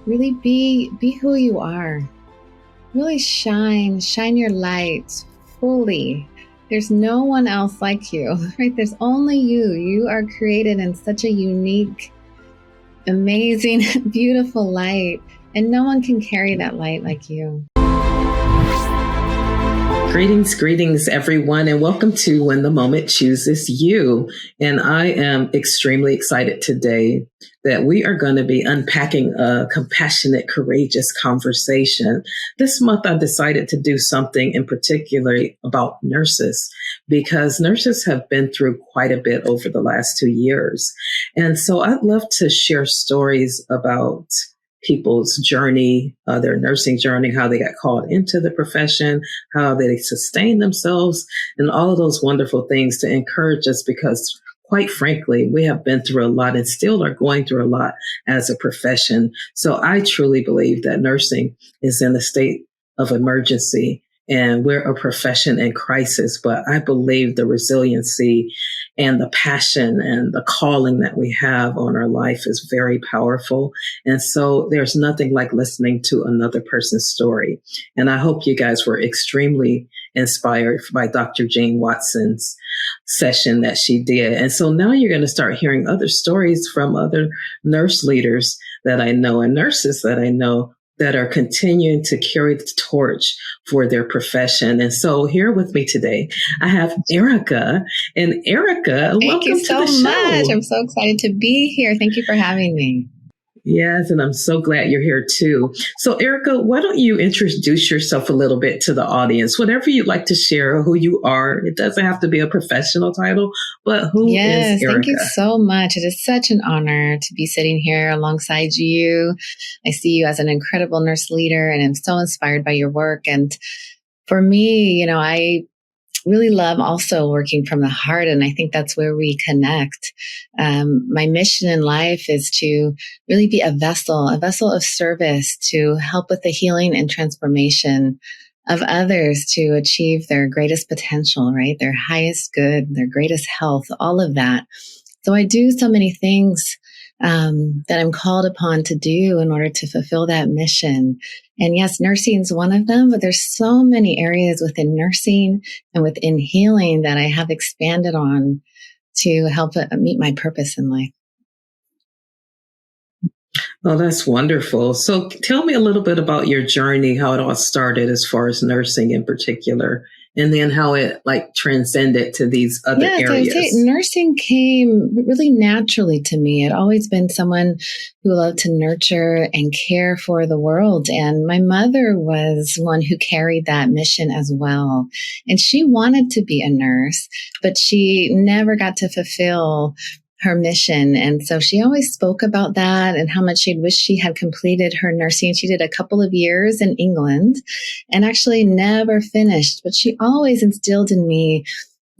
Really be who you are. Really shine your light fully. There's no one else like you, right? There's only you. You are created in such a unique, amazing, beautiful light, and no one can carry that light like you. Greetings, everyone, and welcome to When the Moment Chooses You. And I am extremely excited today that we are going to be unpacking a compassionate, courageous conversation. This month, I decided to do something in particular about nurses, because nurses have been through quite a bit over the last 2 years. And so I'd love to share stories about people's journey, their nursing journey, how they got called into the profession, how they sustain themselves, and all of those wonderful things to encourage us, because quite frankly, we have been through a lot and still are going through a lot as a profession. So I truly believe that nursing is in a state of emergency and we're a profession in crisis, but I believe the resiliency and the passion and the calling that we have on our life is very powerful. And so there's nothing like listening to another person's story. And I hope you guys were extremely inspired by Dr. Jane Watson's session that she did. And so now you're going to start hearing other stories from other nurse leaders that I know and nurses that I know that are continuing to carry the torch for their profession. And so here with me today, I have Erica. And Erica, Thank you so much. I'm so excited to be here. Thank you for having me. Yes, and I'm so glad you're here too. So Erica, why don't you introduce yourself a little bit to the audience? Whatever you'd like to share, who you are. It doesn't have to be a professional title, but who is Erica? Thank you so much. It is such an honor to be sitting here alongside you. I see you as an incredible nurse leader, and I'm so inspired by your work. And for me, I really love also working from the heart. And I think that's where we connect. My mission in life is to really be a vessel of service to help with the healing and transformation of others to achieve their greatest potential, right? Their highest good, their greatest health, all of that. So I do so many things that I'm called upon to do in order to fulfill that mission. And yes, nursing is one of them, but there's so many areas within nursing and within healing that I have expanded on to help meet my purpose in life. Oh, that's wonderful. So tell me a little bit about your journey, how it all started as far as nursing in particular, and then how it transcended to these other areas. I would say nursing came really naturally to me. I'd always been someone who loved to nurture and care for the world. And my mother was one who carried that mission as well. And she wanted to be a nurse, but she never got to fulfill her mission. And so she always spoke about that and how much she'd wish she had completed her nursing. She did a couple of years in England and actually never finished, but she always instilled in me,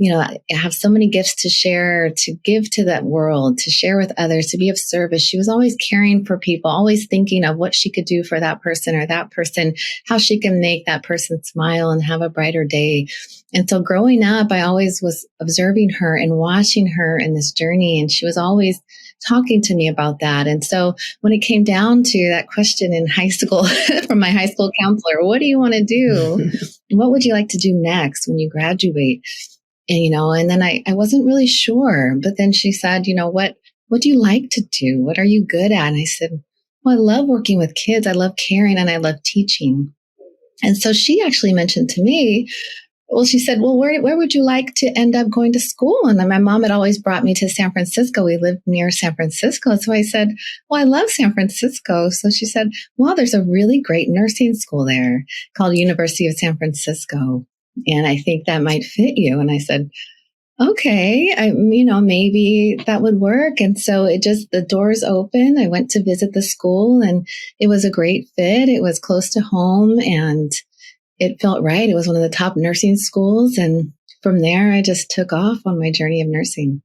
I have so many gifts to share, to give to that world, to share with others, to be of service. She was always caring for people, always thinking of what she could do for that person or that person, how she can make that person smile and have a brighter day. And so growing up, I always was observing her and watching her in this journey. And she was always talking to me about that. And so when it came down to that question in high school from my high school counselor, what do you want to do? What would you like to do next when you graduate? And then I wasn't really sure. But then she said, what do you like to do? What are you good at? And I said, well, I love working with kids. I love caring and I love teaching. And so she actually mentioned to me, well, she said, well, where would you like to end up going to school? And then my mom had always brought me to San Francisco. We lived near San Francisco. So I said, well, I love San Francisco. So she said, well, there's a really great nursing school there called University of San Francisco. And I think that might fit you. And I said, okay, maybe that would work. And so the doors opened. I went to visit the school and it was a great fit. It was close to home and it felt right. It was one of the top nursing schools. And from there, I just took off on my journey of nursing.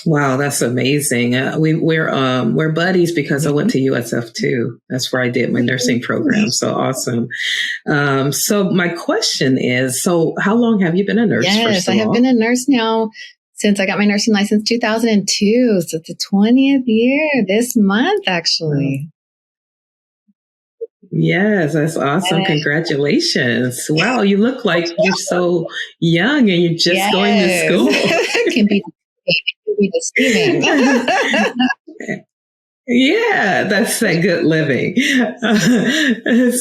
Wow, that's amazing. We're buddies because I went to USF too. That's where I did my nursing program. So awesome. So my question is, so how long have you been a nurse? Yes, I have been a nurse now since I got my nursing license 2002. So it's the 20th year this month, actually. Yes, that's awesome. Congratulations. Wow, you look like you're so young and you're just going to school. Can be deceiving. Yeah, that's that good living.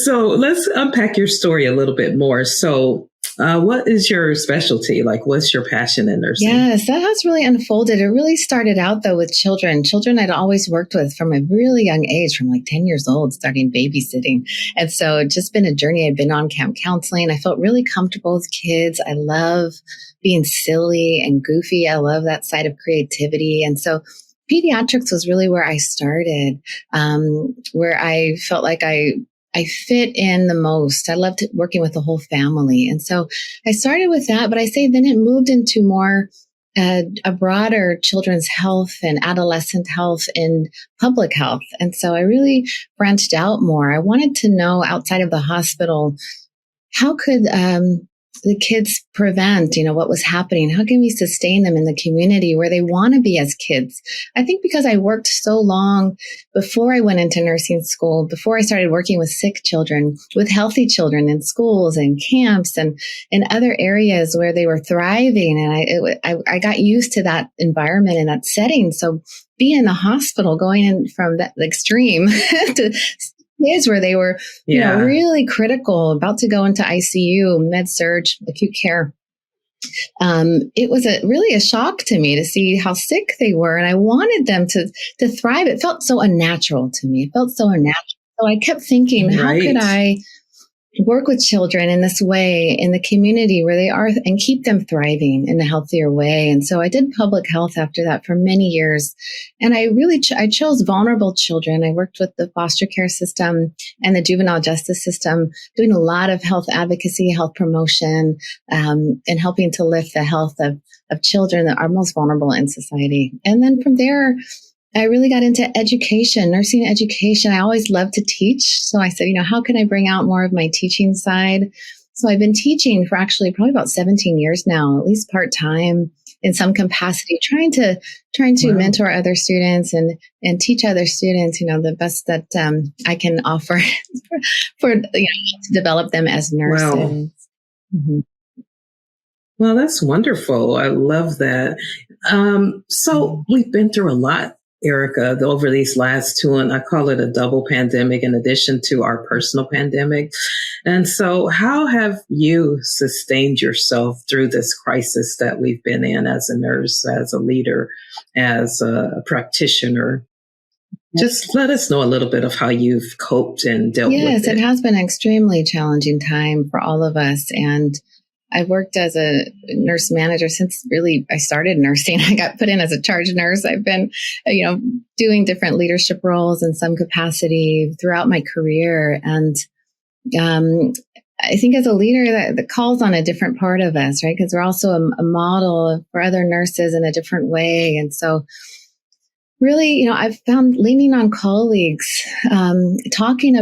So let's unpack your story a little bit more. So, what is your specialty? Like, what's your passion in nursing? Yes, that has really unfolded. It really started out, though, with children. Children I'd always worked with from a really young age, from like 10 years old, starting babysitting. And so it's just been a journey. I'd been on camp counseling. I felt really comfortable with kids. I love being silly and goofy. I love that side of creativity. And so pediatrics was really where I started, where I felt like I fit in the most. I loved working with the whole family. And so I started with that, but I say then it moved into more a broader children's health and adolescent health and public health. And so I really branched out more. I wanted to know outside of the hospital, how could the kids prevent, what was happening? How can we sustain them in the community where they want to be as kids? I think because I worked so long before I went into nursing school, before I started working with sick children, with healthy children in schools and camps and in other areas where they were thriving. And I got used to that environment and that setting. So being in the hospital, going in from that extreme to kids where they were, really critical, about to go into ICU, med surg, acute care. It was really a shock to me to see how sick they were, and I wanted them to thrive. It felt so unnatural to me. It felt so unnatural. So I kept thinking, how could I work with children in this way in the community where they are and keep them thriving in a healthier way? And so I did public health after that for many years. And I really, I chose vulnerable children. I worked with the foster care system and the juvenile justice system, doing a lot of health advocacy, health promotion, and helping to lift the health of children that are most vulnerable in society. And then from there, I really got into education, nursing education. I always loved to teach. So I said, how can I bring out more of my teaching side? So I've been teaching for actually probably about 17 years now, at least part-time in some capacity, trying to mentor other students and teach other students, the best that I can offer for to develop them as nurses. Wow. Mm-hmm. Well, that's wonderful. I love that. So we've been through a lot, Erica, over these last two, and I call it a double pandemic in addition to our personal pandemic. And so how have you sustained yourself through this crisis that we've been in as a nurse, as a leader, as a practitioner? Just let us know a little bit of how you've coped and dealt with it. Yes, it has been an extremely challenging time for all of us. And I've worked as a nurse manager since really I started nursing. I got put in as a charge nurse. I've been, doing different leadership roles in some capacity throughout my career. And I think as a leader, that calls on a different part of us, right? Because we're also a model for other nurses in a different way. And so really, I've found leaning on colleagues, talking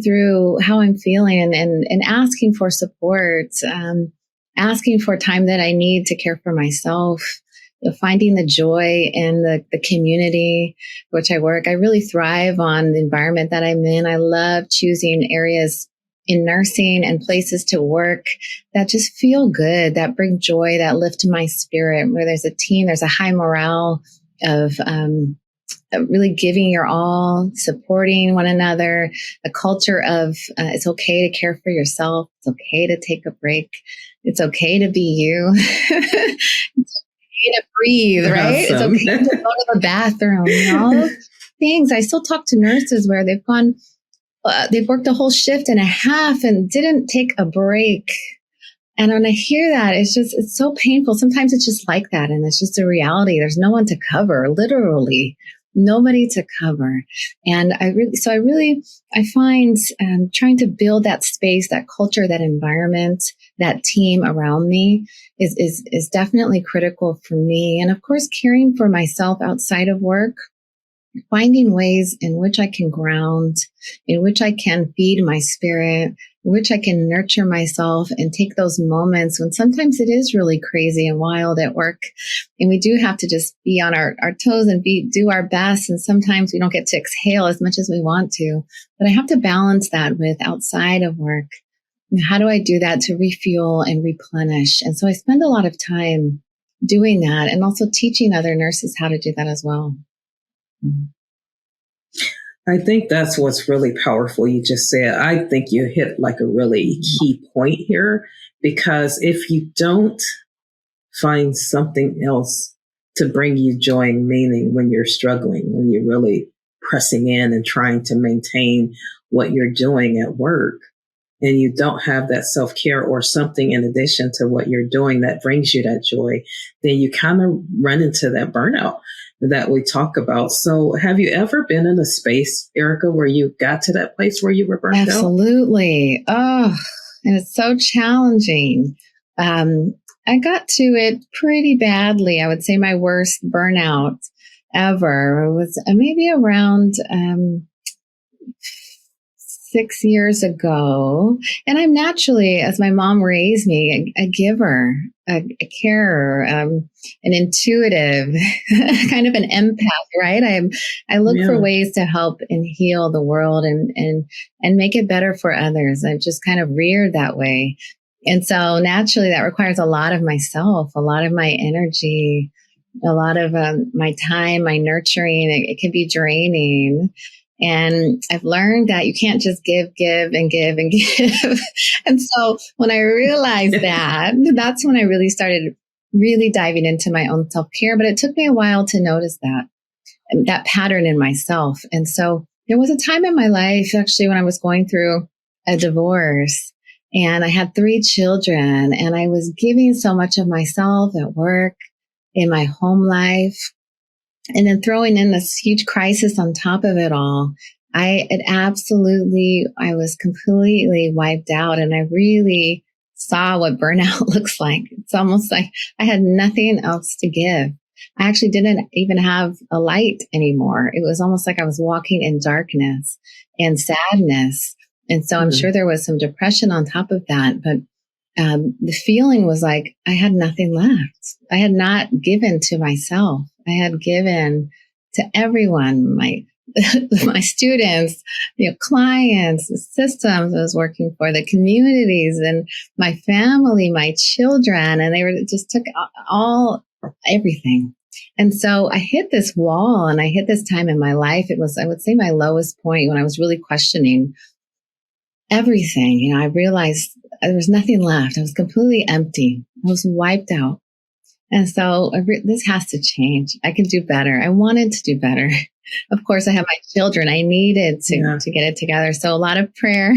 through how I'm feeling and asking for support, asking for time that I need to care for myself, finding the joy in the community which I work. I really thrive on the environment that I'm in. I love choosing areas in nursing and places to work that just feel good, that bring joy, that lift my spirit, where there's a team, there's a high morale of really giving your all, supporting one another, a culture of it's okay to care for yourself. It's okay to take a break. It's okay to be you. It's okay to breathe, right? Awesome. It's okay to go to the bathroom. All those things. I still talk to nurses where they've worked a whole shift and a half and didn't take a break. And when I hear that, it's so painful. Sometimes it's just like that. And it's just a reality. There's no one to cover, literally nobody to cover. And I find trying to build that space, that culture, that environment, that team around me is definitely critical for me. And of course, caring for myself outside of work finding ways in which I can ground, in which I can feed my spirit, in which I can nurture myself and take those moments when sometimes it is really crazy and wild at work. And we do have to just be on our toes and do our best. And sometimes we don't get to exhale as much as we want to. But I have to balance that with outside of work. And how do I do that to refuel and replenish? And so I spend a lot of time doing that and also teaching other nurses how to do that as well. I think that's what's really powerful. You just said, I think you hit like a really key point here, because if you don't find something else to bring you joy and meaning when you're struggling, when you're really pressing in and trying to maintain what you're doing at work, and you don't have that self-care or something in addition to what you're doing that brings you that joy, then you kind of run into that burnout that we talk about. So have you ever been in a space, Erica, where you got to that place where you were burnt out? Absolutely. Oh, and it's so challenging. I got to it pretty badly. I would say my worst burnout ever was maybe around 6 years ago. And I'm naturally, as my mom raised me, a giver, a carer, an intuitive, kind of an empath, right? I look for ways to help and heal the world and make it better for others. I've just kind of reared that way. And so naturally that requires a lot of myself, a lot of my energy, a lot of my time, my nurturing. It can be draining. And I've learned that you can't just give and give and give. And so when I realized that, that's when I really started really diving into my own self-care. But it took me a while to notice that pattern in myself. And so there was a time in my life, actually, when I was going through a divorce and I had 3 children and I was giving so much of myself at work, in my home life. And then throwing in this huge crisis on top of it all, I was completely wiped out. And I really saw what burnout looks like. It's almost like I had nothing else to give. I actually didn't even have a light anymore. It was almost like I was walking in darkness and sadness. And so I'm sure there was some depression on top of that. But the feeling was like I had nothing left. I had not given to myself. I had given to everyone, my students, clients, the systems I was working for, the communities, and my family, my children, and they just took everything. And so I hit this wall, and I hit this time in my life. It was, I would say, my lowest point when I was really questioning everything. I realized there was nothing left. I was completely empty. I was wiped out. And so this has to change. I can do better. I wanted to do better. Of course, I have my children. I needed to get it together. So a lot of prayer,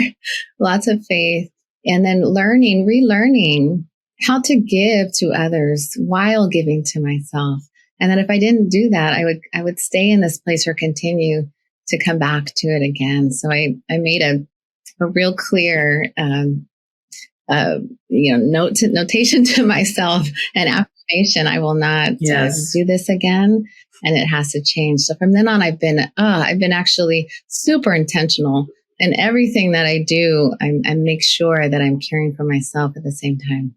lots of faith, and then relearning how to give to others while giving to myself. And then if I didn't do that, I would stay in this place or continue to come back to it again. So I made a real clear, notation to myself and affirmation. I will not do this again, and it has to change. So from then on, I've been actually super intentional in everything that I do. I make sure that I'm caring for myself at the same time.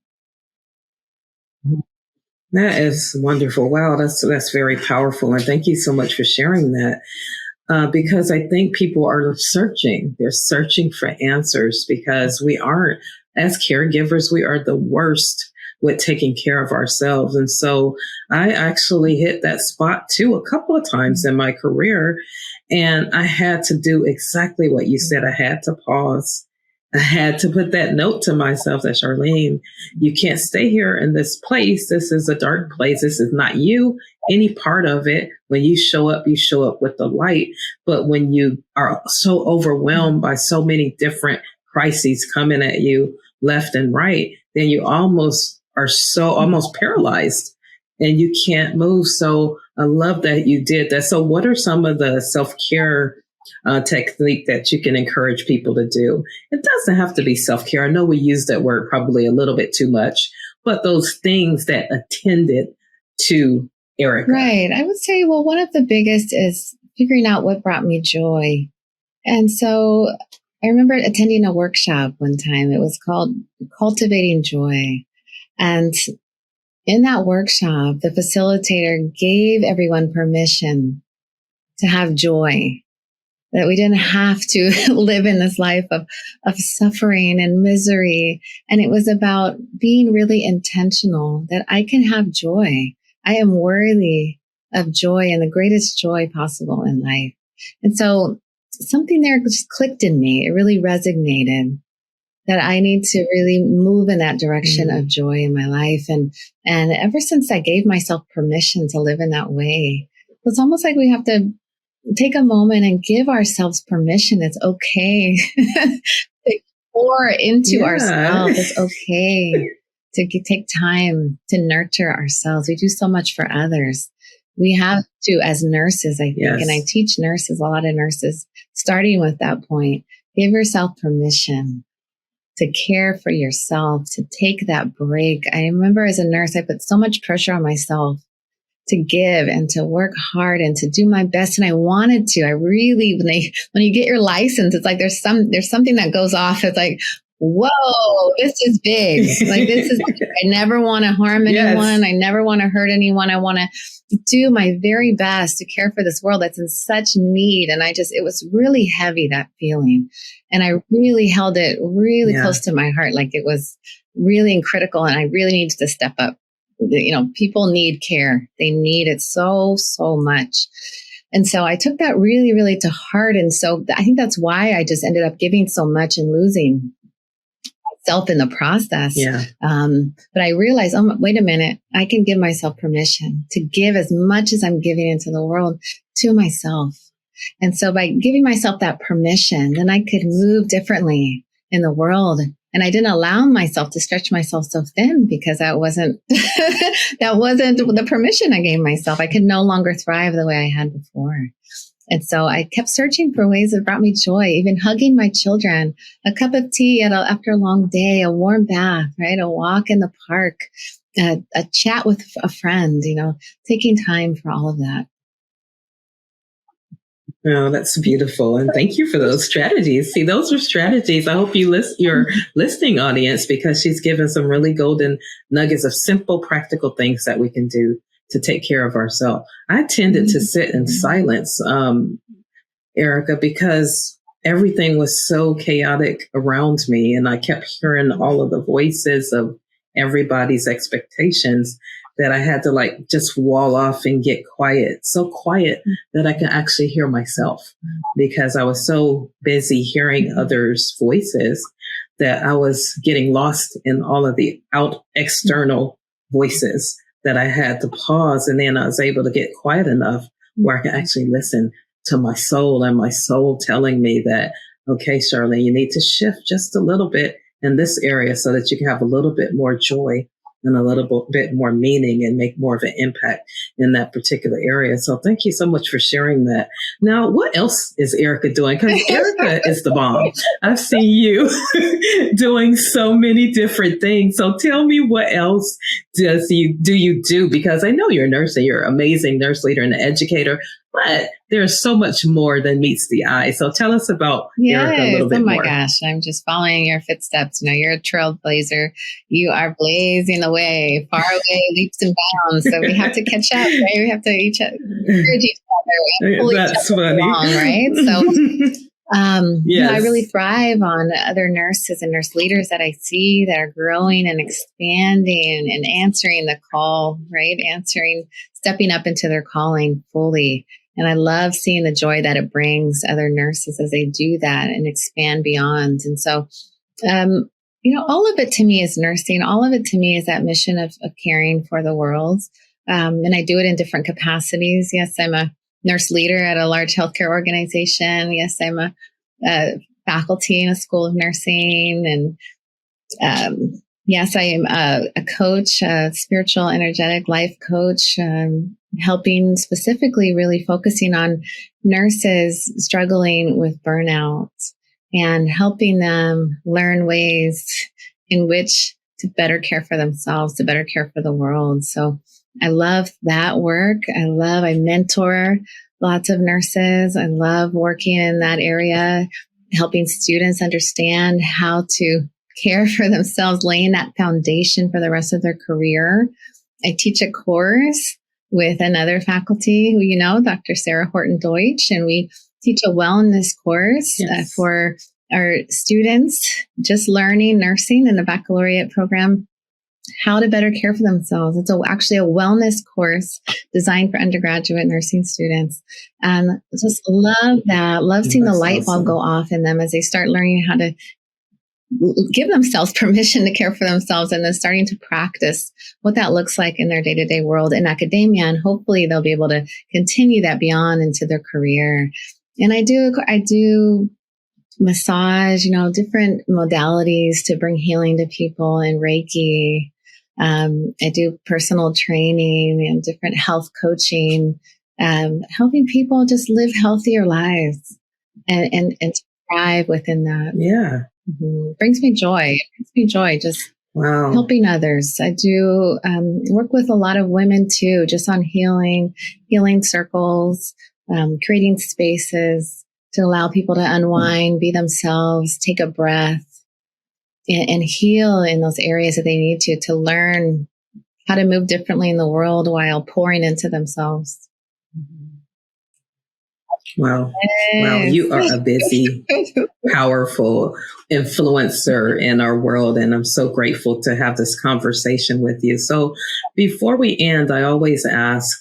That is wonderful. Wow, that's very powerful, and thank you so much for sharing that. Because I think people are searching. They're searching for answers because we aren't, as caregivers, we are the worst with taking care of ourselves. And so I actually hit that spot too a couple of times in my career. And I had to do exactly what you said. I had to pause. I had to put that note to myself that, Charlene, you can't stay here in this place. This is a dark place. This is not you, any part of it. When you show up with the light. But when you are so overwhelmed by so many different crises coming at you left and right, then you almost paralyzed and you can't move. So I love that you did that. So what are some of the self-care technique that you can encourage people to do? It doesn't have to be self-care. I know we use that word probably a little bit too much, but those things that attended to Erica. Right. I would say, well, one of the biggest is figuring out what brought me joy. And so I remember attending a workshop one time. It was called Cultivating Joy. And in that workshop, the facilitator gave everyone permission to have joy, that we didn't have to live in this life of suffering and misery. And it was about being really intentional, that I can have joy. I am worthy of joy and the greatest joy possible in life. And so something there just clicked in me. It really resonated that I need to really move in that direction of joy in my life. And ever since I gave myself permission to live in that way, it's almost like we have to take a moment and give ourselves permission. It's okay to pour into ourselves. It's okay to take time to nurture ourselves. We do so much for others. We have to, as nurses, I think, and I teach nurses, a lot of nurses, starting with that point, give yourself permission to care for yourself, to take that break. I remember as a nurse, I put so much pressure on myself to give and to work hard and to do my best. And I wanted to, I really, when you get your license, it's like, there's something that goes off. It's like, whoa, this is big. Like, this is, I never want to harm anyone. I never want to hurt anyone. I want to do my very best to care for this world that's in such need. And it was really heavy, that feeling. And I really held it really close to my heart. Like, it was really critical, and I really needed to step up. People need care. They need it so, so much. And so I took that really, really to heart. And so I think that's why I just ended up giving so much and losing myself in the process. But I realized, wait a minute, I can give myself permission to give as much as I'm giving into the world to myself. And so by giving myself that permission, then I could move differently in the world. And I didn't allow myself to stretch myself so thin, because that wasn't the permission I gave myself. I could no longer thrive the way I had before. And so I kept searching for ways that brought me joy, even hugging my children, a cup of tea after a long day, a warm bath, right? A walk in the park, a chat with a friend, taking time for all of that. Oh, that's beautiful. And thank you for those strategies. See, those are strategies. I hope you list your listening audience, because she's given some really golden nuggets of simple, practical things that we can do to take care of ourselves. I tended to sit in silence, Erica, because everything was so chaotic around me, and I kept hearing all of the voices of everybody's expectations, that I had to just wall off and get quiet, so quiet that I could actually hear myself, because I was so busy hearing others' voices that I was getting lost in all of the external voices, that I had to pause. And then I was able to get quiet enough where I could actually listen to my soul, and my soul telling me that, okay, Charlene, you need to shift just a little bit in this area so that you can have a little bit more joy and a little bit more meaning and make more of an impact in that particular area. So thank you so much for sharing that. Now, what else is Erica doing? Because Erica is the bomb. I've seen you doing so many different things. So tell me, what else do you do? Because I know you're a nurse and you're an amazing nurse leader and an educator, but there's so much more than meets the eye. So tell us about Erica a little bit more. Oh my gosh, I'm just following your footsteps. You're a trailblazer. You are blazing the way, far away, leaps and bounds. So we have to catch up, right? We have to encourage each other and pull each other along, right? So I really thrive on other nurses and nurse leaders that I see that are growing and expanding and answering the call, right? Stepping up into their calling fully. And I love seeing the joy that it brings other nurses as they do that and expand beyond. And so, all of it to me is nursing. All of it to me is that mission of caring for the world. And I do it in different capacities. Yes, I'm a nurse leader at a large healthcare organization. Yes, I'm a faculty in a school of nursing. And yes, I am a coach, a spiritual, energetic life coach, helping specifically really focusing on nurses struggling with burnout and helping them learn ways in which to better care for themselves, to better care for the world. So I love that work. I mentor lots of nurses. I love working in that area, helping students understand how to care for themselves, laying that foundation for the rest of their career. I teach a course with another faculty who Dr. Sarah Horton Deutsch, and we teach a wellness course for our students just learning nursing in the baccalaureate program, how to better care for themselves. It's actually a wellness course designed for undergraduate nursing students. And just love that. Love seeing the light bulb go off in them as they start learning how to give themselves permission to care for themselves, and then starting to practice what that looks like in their day-to-day world in academia. And hopefully they'll be able to continue that beyond into their career. And I do massage, different modalities to bring healing to people, and Reiki. I do personal training and different health coaching, helping people just live healthier lives and thrive within that. Yeah. Mm-hmm. Brings me joy. Just helping others. I do work with a lot of women too, just on healing circles, creating spaces to allow people to unwind, be themselves, take a breath, and heal in those areas that they need to learn how to move differently in the world while pouring into themselves. Wow. Wow. You are a busy, powerful influencer in our world. And I'm so grateful to have this conversation with you. So before we end, I always ask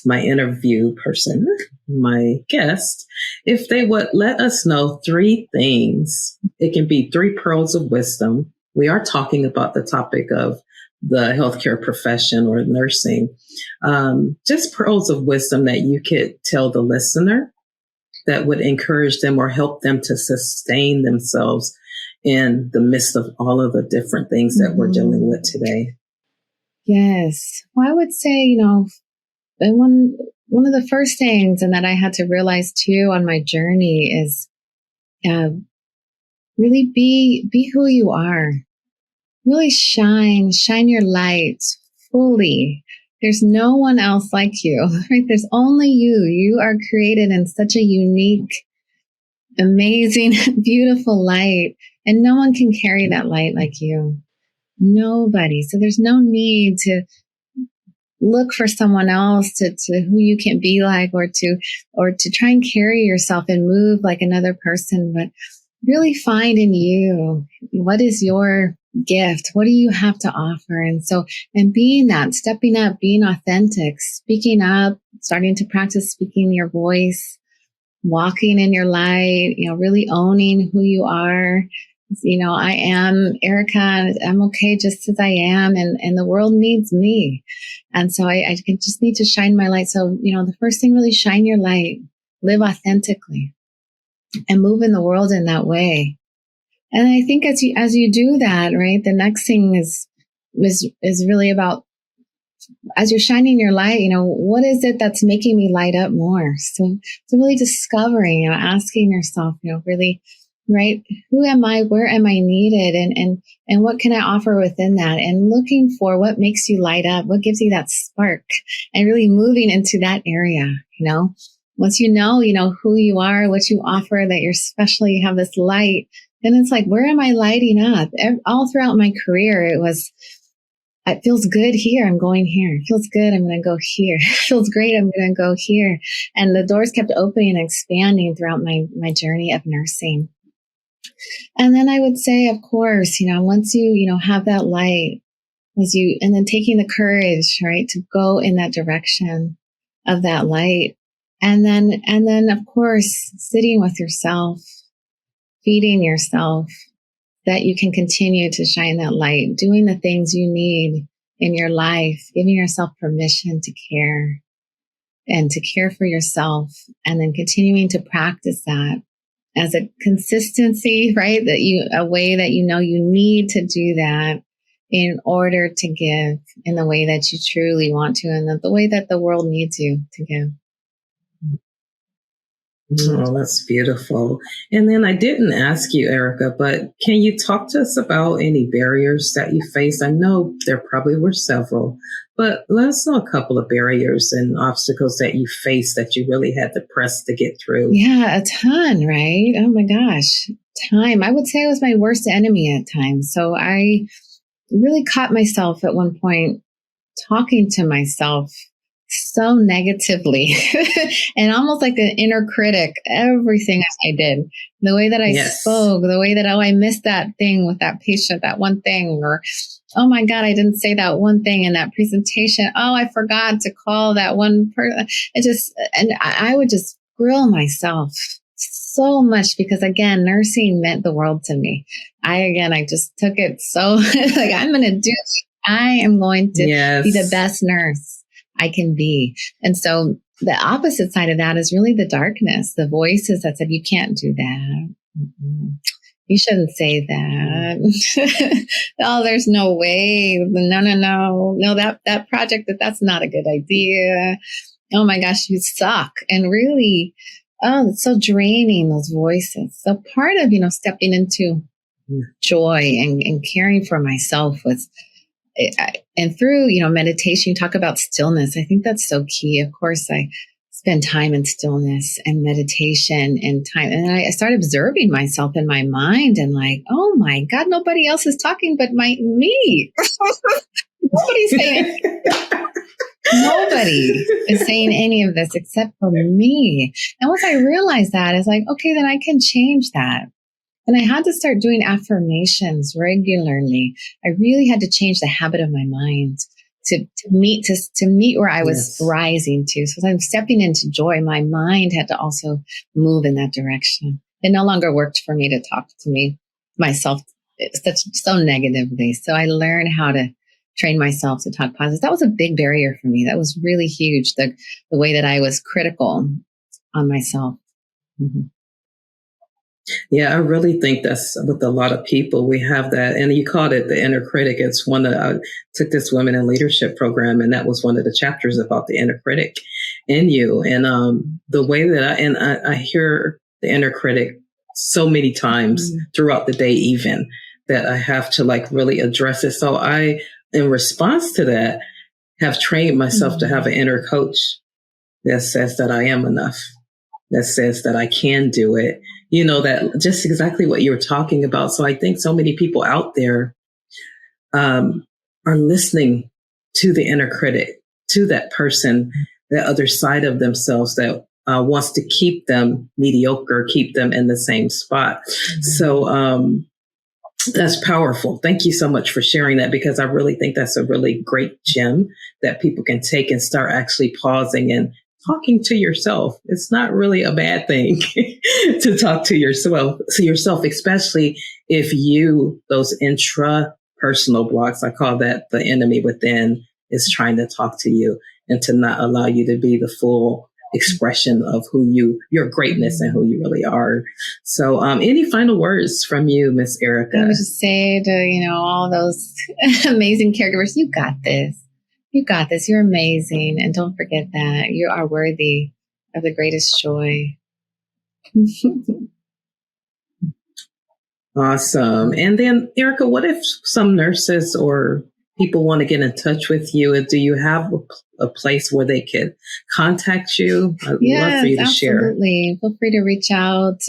my interview person, my guest, if they would let us know 3 things. It can be 3 pearls of wisdom. We are talking about the topic of the healthcare profession or nursing. Just pearls of wisdom that you could tell the listener that would encourage them or help them to sustain themselves in the midst of all of the different things that we're dealing with today. Yes. Well, I would say, one of the first things, and that I had to realize too on my journey, is really be who you are. Really shine your light fully. There's no one else like you, right? There's only you. You are created in such a unique, amazing, beautiful light, and no one can carry that light like you. Nobody. So there's no need to look for someone else to who you can be like, or to try and carry yourself and move like another person, but really find in you, what is your gift? What do you have to offer? And being that, stepping up, being authentic, speaking up, starting to practice speaking your voice, walking in your light, really owning who you are. I am Erica. I'm okay just as I am, and the world needs me. And so I just need to shine my light. So, the first thing, really shine your light, live authentically, and move in the world in that way. And I think as you do that, right, the next thing is really about, as you're shining your light, what is it that's making me light up more? So really discovering, asking yourself, really, right, who am I? Where am I needed? And what can I offer within that? And looking for what makes you light up, what gives you that spark, and really moving into that area, Once you know who you are, what you offer, that you're special, you have this light, then it's like, where am I lighting up? All throughout my career, it feels good here, I'm going here. It feels good, I'm going to go here. It feels great, I'm going to go here. And the doors kept opening and expanding throughout my journey of nursing. And then I would say, of course, once you have that light, and then taking the courage, right, to go in that direction of that light. And then, of course, sitting with yourself, feeding yourself, that you can continue to shine that light, doing the things you need in your life, giving yourself permission to care and to care for yourself, and then continuing to practice that as a consistency, right? A way that you need to do that in order to give in the way that you truly want to, and the way that the world needs you to give. Oh, that's beautiful. And then I didn't ask you, Erica, but can you talk to us about any barriers that you faced? I know there probably were several, but let us know a couple of barriers and obstacles that you faced that you really had to press to get through. Yeah, a ton, right? Oh my gosh. Time. I would say I was my worst enemy at times. So I really caught myself at one point talking to myself so negatively and almost like an inner critic, everything I did, the way that I spoke, the way that, oh, I missed that thing with that patient, that one thing, or, oh my God, I didn't say that one thing in that presentation. Oh, I forgot to call that one person. And I would just grill myself so much because again, nursing meant the world to me. I just took it so like I am going to be the best nurse I can be. And so the opposite side of that is really the darkness, the voices that said, you can't do that. Mm-mm. You shouldn't say that. Oh, there's no way. No, that project, that's not a good idea. Oh my gosh, you suck. And really, oh, it's so draining, those voices. So part of, stepping into joy and caring for myself was, and through, meditation, you talk about stillness. I think that's so key. Of course, I spend time in stillness and meditation and time. And I started observing myself in my mind and like, oh my God, nobody else is talking but me. Nobody's saying Nobody is saying any of this except for me. And once I realized that, it's like, okay, then I can change that. And I had to start doing affirmations regularly. I really had to change the habit of my mind to meet where I was rising to. So as I'm stepping into joy, my mind had to also move in that direction. It no longer worked for me to talk to myself so negatively. So I learned how to train myself to talk positive. That was a big barrier for me. That was really huge. The way that I was critical on myself. Mm-hmm. Yeah, I really think that's with a lot of people. We have that, and you called it the inner critic. It's one that I took this Women in Leadership program, and that was one of the chapters about the inner critic in you. And the way that I hear the inner critic so many times throughout the day, even that I have to like really address it. So I, in response to that, have trained myself to have an inner coach that says that I am enough, that says that I can do it. That just exactly what you were talking about. So I think so many people out there are listening to the inner critic, to that person, the other side of themselves that wants to keep them mediocre, keep them in the same spot. So that's powerful. Thank you so much for sharing that, because I really think that's a really great gem that people can take and start actually pausing and talking to yourself. It's not really a bad thing to talk to yourself, especially if those intrapersonal blocks, I call that the enemy within, is trying to talk to you and to not allow you to be the full expression of your greatness and who you really are. So any final words from you, Miss Erica? I would just say to, all those amazing caregivers, you got this. You got this. You're amazing. And don't forget that you are worthy of the greatest joy. Awesome. And then, Erica, what if some nurses or people want to get in touch with you? Do you have a place where they could contact you? I'd love for you to share. Absolutely. Feel free to reach out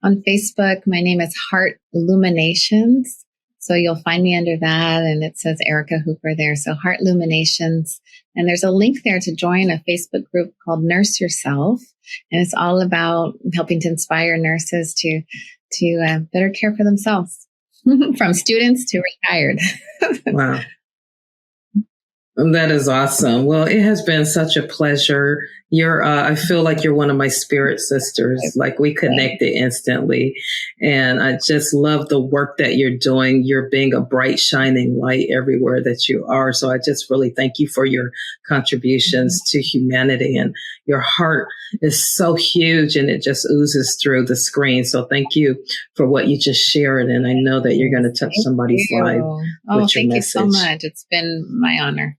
on Facebook. My name is Heart Luminations. So you'll find me under that, and it says Erica Hooper there. So Heart Luminations. And there's a link there to join a Facebook group called Nurse Yourself. And it's all about helping to inspire nurses to better care for themselves, from students to retired. Wow. That is awesome. Well, it has been such a pleasure. I feel like you're one of my spirit sisters. Like we connected instantly. And I just love the work that you're doing. You're being a bright, shining light everywhere that you are. So I just really thank you for your contributions to humanity. And your heart is so huge and it just oozes through the screen. So thank you for what you just shared. And I know that you're going to touch somebody's life with your message. Thank you so much. It's been my honor.